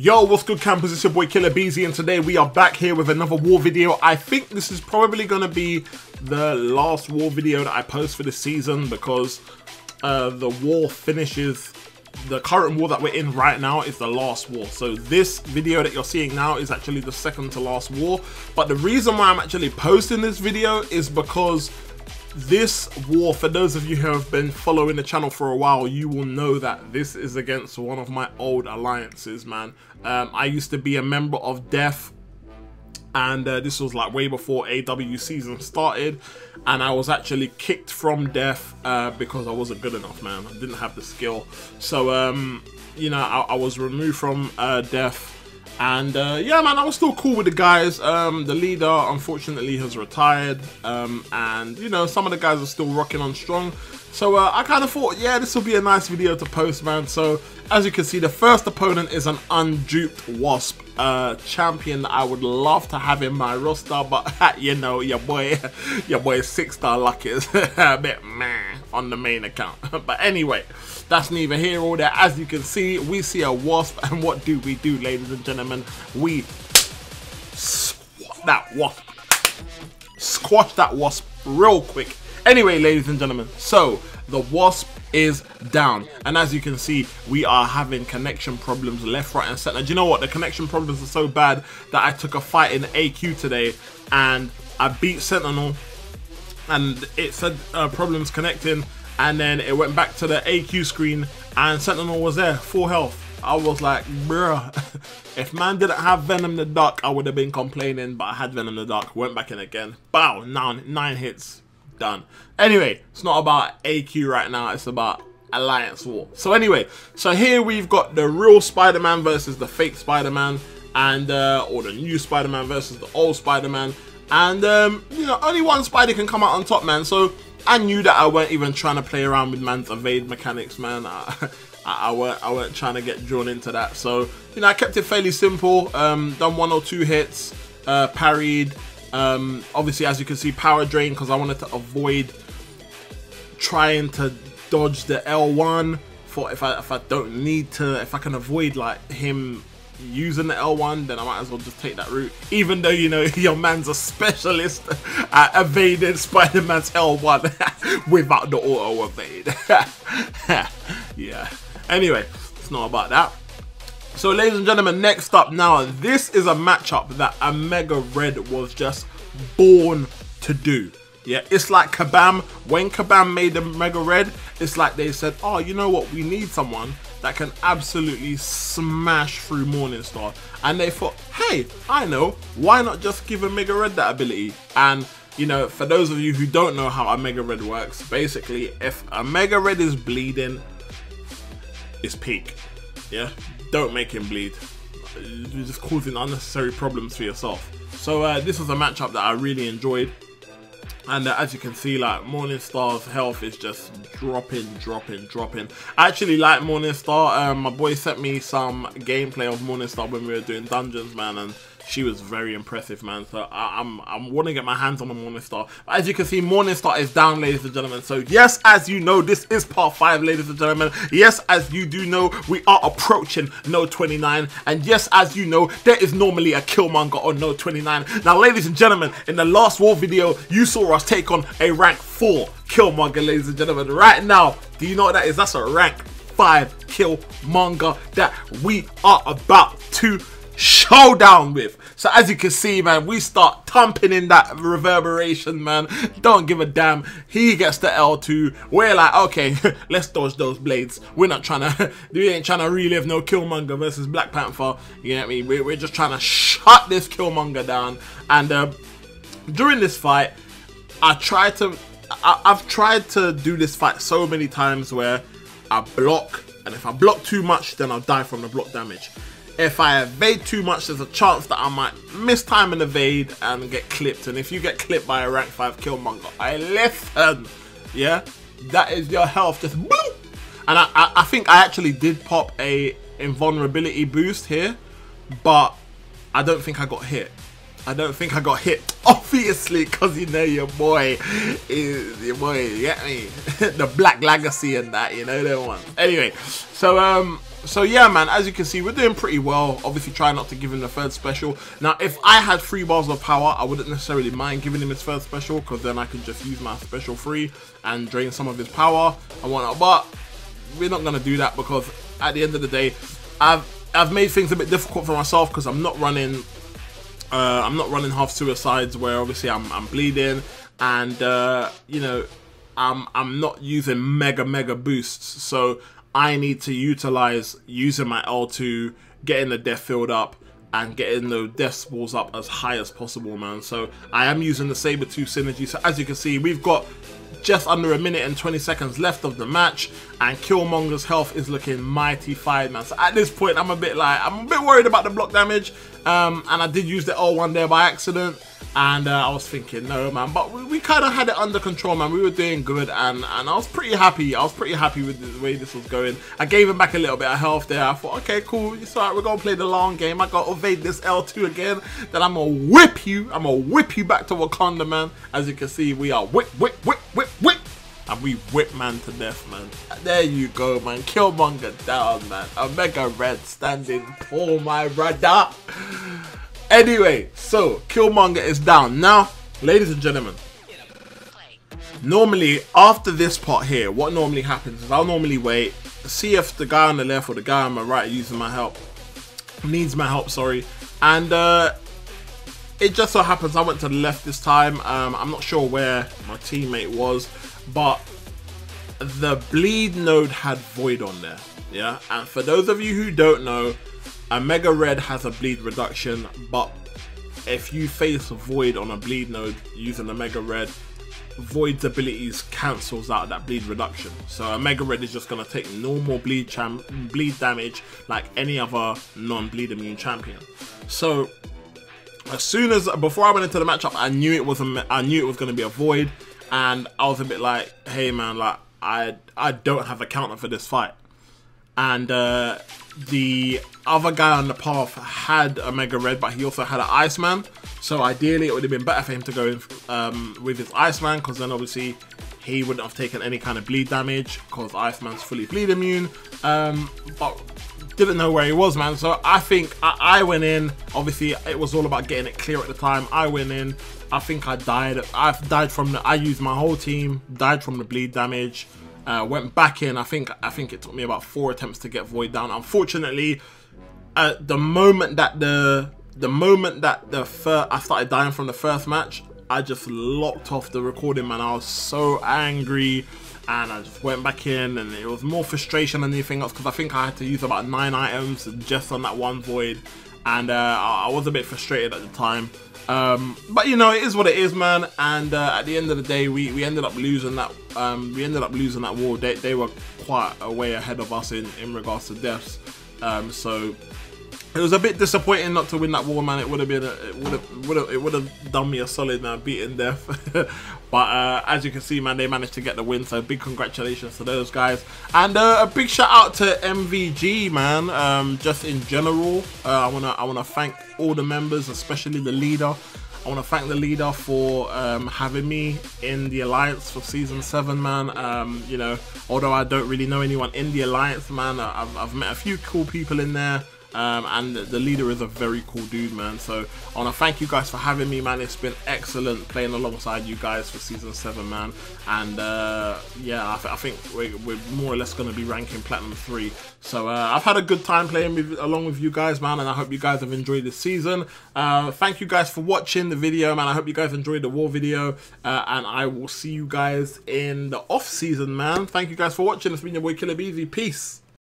Yo, what's good campers, it's your boy Killer Beezy and today we are back here with another war video. I think this is probably going to be the last war video that I post for this season because the war finishes, the current war that we're in right now is the last war. So this video that you're seeing now is actually the second to last war. But the reason why I'm actually posting this video is because this war, for those of you who have been following the channel for a while, you will know that this is against one of my old alliances, man. I used to be a member of Death, and this was like way before AW season started, and I was actually kicked from Death because I wasn't good enough, man. I didn't have the skill. So you know, I was removed from Death. And yeah, man, I was still cool with the guys. The leader, unfortunately, has retired. And, you know, some of the guys are still rocking on strong. So I kind of thought, yeah, this will be a nice video to post, man. So, as you can see, the first opponent is an unduped Wasp champion that I would love to have in my roster. But, you know, your boy 6-star luck is a bit meh on the main account. But anyway, that's neither here or there. As you can see, we see a Wasp, and what do, ladies and gentlemen? We squash that Wasp. Squash that Wasp real quick. Anyway, ladies and gentlemen, so the Wasp is down, and as you can see, we are having connection problems left, right, and center. Do you know what? The connection problems are so bad that I took a fight in AQ today, and I beat Sentinel, and it said problems connecting. And then it went back to the AQ screen and Sentinel was there, full health. I was like, bruh, if man didn't have Venom the Duck, I would have been complaining, but I had Venom the Duck, went back in again. Bow, 9 hits, done. Anyway, it's not about AQ right now, it's about Alliance War. So anyway, so here we've got the real Spider-Man versus the fake Spider-Man, and or the new Spider-Man versus the old Spider-Man. And you know, only one Spider can come out on top, man. So I knew that I weren't even trying to play around with man's evade mechanics, man. I weren't trying to get drawn into that. So, you know, I kept it fairly simple. Done 1 or 2 hits, parried. Obviously, as you can see, power drain because I wanted to avoid trying to dodge the L1 for if I don't need to. If I can avoid like him using the L1, then I might as well just take that route, even though, you know, your man's a specialist at evading Spider-Man's L1 without the auto evade. Yeah, anyway, it's not about that. So ladies and gentlemen, next up now, this is a matchup that a Mega Red was just born to do. Yeah, it's like Kabam. When Kabam made the Mega Red, it's like they said, oh, you know what, we need someone that can absolutely smash through Morningstar. And they thought, hey, I know, why not just give a Mega Red that ability? And, you know, for those of you who don't know how a Mega Red works, basically, if a Mega Red is bleeding, it's peak. Yeah, don't make him bleed. You're just causing unnecessary problems for yourself. So this was a matchup that I really enjoyed. And as you can see, like, Morningstar's health is just dropping. I actually like Morningstar. My boy sent me some gameplay of Morningstar when we were doing dungeons, man, and she was very impressive, man. So I want to get my hands on the Morningstar. As you can see, Morningstar is down, ladies and gentlemen. So yes, as you know, this is part 5, ladies and gentlemen. Yes, as you do know, we are approaching No 29. And yes, as you know, there is normally a Killmonger on No 29. Now, ladies and gentlemen, in the last war video, you saw us take on a rank 4 Killmonger, ladies and gentlemen. Right now, do you know what that is? That's a rank 5 Killmonger that we are about to showdown with. So as you can see, man, we start thumping in that reverberation, man. Don't give a damn. He gets the L2. We're like, okay, let's dodge those blades. We're not trying to, we ain't trying to relive no Killmonger versus Black Panther. You get me? We're just trying to shut this Killmonger down. And during this fight, I've tried to do this fight so many times where I block, and if I block too much, then I'll die from the block damage. If I evade too much, there's a chance that I might miss time and evade and get clipped. And if you get clipped by a rank 5 Killmonger, I listen, yeah, that is your health just boom. And I think I actually did pop a invulnerability boost here, but I don't think I got hit. I don't think I got hit, obviously, because you know your boy, you get me? The Black Legacy and that, you know, that one. Anyway, so yeah, man, as you can see, we're doing pretty well. Obviously, try not to give him the third special. Now, if I had 3 bars of power, I wouldn't necessarily mind giving him his third special, because then I could just use my special 3 and drain some of his power and whatnot. But we're not going to do that, because at the end of the day, I've made things a bit difficult for myself, because I'm not running half suicides where obviously I'm bleeding, and you know, I'm not using mega boosts, so I need to utilize using my L2, getting the death field up and getting the death spores up as high as possible, man. So I am using the Saber-tooth synergy. So as you can see, we've got just under 1 minute and 20 seconds left of the match, and Killmonger's health is looking mighty fine, man. So at this point, I'm a bit worried about the block damage, and I did use the L1 there by accident, and I was thinking, no, man, but we kind of had it under control, man. We were doing good, and I was pretty happy. I was pretty happy with the way this was going. I gave him back a little bit of health there. I thought, okay, cool, it's alright, we're gonna play the long game. I gotta evade this L2 again, then I'm gonna whip you back to Wakanda, man. As you can see, we are whip, and we whip man to death, man. There you go, man. Killmonger down, man. Omega Red standing for my brother. Anyway, so Killmonger is down. Now, ladies and gentlemen, normally after this part here, what normally happens is I'll normally wait, see if the guy on the left or the guy on my right using my help needs my help, sorry. And it just so happens I went to the left this time. I'm not sure where my teammate was, but the bleed node had void on there, yeah. And for those of you who don't know, Omega Red has a bleed reduction, but if you face void on a bleed node using Omega Red, Void's abilities cancels out that bleed reduction. So Omega Red is just gonna take normal bleed damage like any other non-bleed immune champion. So as soon as before I went into the matchup, I knew it was gonna be a void. And I was a bit like, hey man, like I don't have a counter for this fight. And the other guy on the path had Omega Red, but he also had an Iceman. So ideally it would have been better for him to go in with his Iceman, because then obviously he wouldn't have taken any kind of bleed damage, because Iceman's fully bleed immune. But didn't know where he was, man. So I think I went in. Obviously it was all about getting it clear at the time. I went in. I think I died from the, I used my whole team, died from the bleed damage, went back in. I think it took me about 4 attempts to get Void down. Unfortunately, the moment that I started dying from the first match, I just locked off the recording, man. I was so angry, and I just went back in, and it was more frustration than anything else, because I think I had to use about 9 items just on that one Void, and I was a bit frustrated at the time. But you know, it is what it is, man. And at the end of the day, we ended up losing that. War. They were quite a way ahead of us in regards to deaths. So it was a bit disappointing not to win that war, man. It would have been it would have done me a solid, man, beating death. But as you can see, man, they managed to get the win. So big congratulations to those guys, and a big shout out to MVG, man. Just in general, I wanna thank all the members, especially the leader. I want to thank the leader for having me in the Alliance for Season 7, man. You know, although I don't really know anyone in the Alliance, man, I've met a few cool people in there. And the leader is a very cool dude, man. So I want to thank you guys for having me, man. It's been excellent playing alongside you guys for Season 7, man. And yeah, I think we're more or less going to be ranking Platinum 3. So I've had a good time playing along with you guys, man, and I hope you guys have enjoyed this season. Thank you guys for watching the video, man. I hope you guys enjoyed the war video, and I will see you guys in the off season, man. Thank you guys for watching. It's been your boy Killer Beezy. Peace.